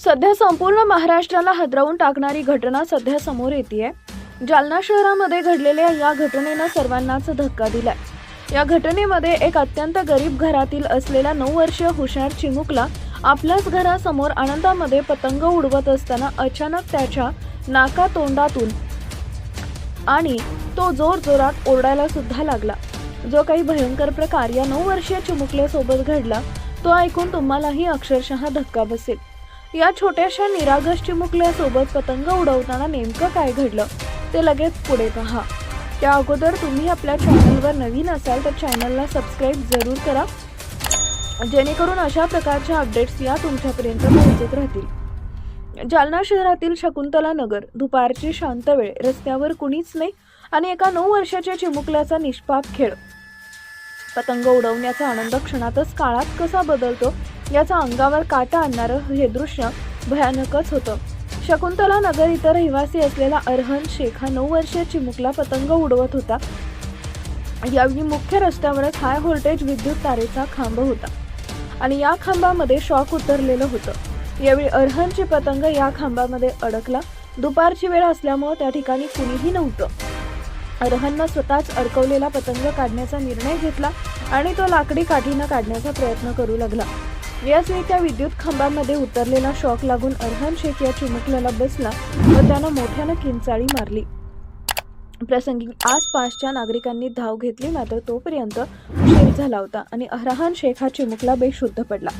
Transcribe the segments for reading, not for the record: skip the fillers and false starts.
सध्या संपूर्ण महाराष्ट्राला हादरवून टाकणारी घटना सध्या समोर येतेय। जालना शहरामध्ये घडलेल्या या घटनेनं सर्वांनाच धक्का दिलाय। या घटनेमध्ये एक अत्यंत गरीब घरातील असलेला 9 वर्षीय हुशार चिमुकला आपल्याच घरासमोर आनंदामध्ये पतंग उडवत असताना अचानक त्याच्या नाकातोंडातून आणि तो जोरजोरात ओरडायला सुद्धा लागला। जो काही भयंकर प्रकार या 9 वर्षीय चिमुकल्यासोबत घडला तो ऐकून तुम्हालाही अक्षरशः धक्का बसेल। या छोट्याशा निरागस चिमुकल्यासोबत पतंग उडवताना नेमकं काय घडलं ते लगेच पुढे पहा। त्या अगोदर तुम्ही आपल्या चॅनलवर नवीन असाल तर चॅनलला सबस्क्राइब जरूर करा, जेणेकरून अशा प्रकारच्या अपडेट्स या तुमच्यापर्यंत पोहोचत राहतील। जालना शहरातील शकुंतला नगर, दुपारची शांत वेळ, रस्त्यावर कुणीच नाही आणि एका 9 वर्षाच्या चिमुकल्याचा निष्पाप खेळ। पतंग उडवण्याचा आनंद क्षणातच काळात कसा बदलतो याचा अंगावर काटा आणणारं हे दृश्य भयानकच होतं। शकुंतला नगर इथं रहिवासी असलेला अरहन शेख हा 9 वर्षीय चिमुकला पतंग उडवत होता। यावेळी मुख्य रस्त्यावरच हाय व्होल्टेज विद्युत तारेचा खांब होता आणि या खांबामध्ये शॉक उतरलेलं होतं। यावेळी अरहनची पतंग या खांबामध्ये अडकला। दुपारची वेळ असल्यामुळे त्या ठिकाणी कुणीही नव्हतं। अरहननं स्वतःच अडकवलेला पतंग काढण्याचा निर्णय घेतला आणि तो लाकडी काठीनं काढण्याचा प्रयत्न करू लागला। याच वेळी त्या विद्युत खांबामध्ये उतरलेला शॉक लागून अरहन शेख या चिमुकल्याला बसला व त्यानं मोठ्यानं किंचाळी मारली। प्रसंगी आसपासच्या नागरिकांनी धाव घेतली, मात्र तोपर्यंत उशीर झाला होता आणि अरहन शेख हा चिमुकला बेशुद्ध पडला।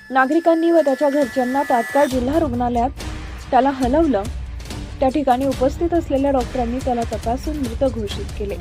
नागरिकांनी व त्याच्या घरच्यांना तात्काळ जिल्हा रुग्णालयात त्याला हलवलं। त्या ठिकाणी उपस्थित असलेल्या डॉक्टरांनी त्याला तपासून मृत घोषित केले।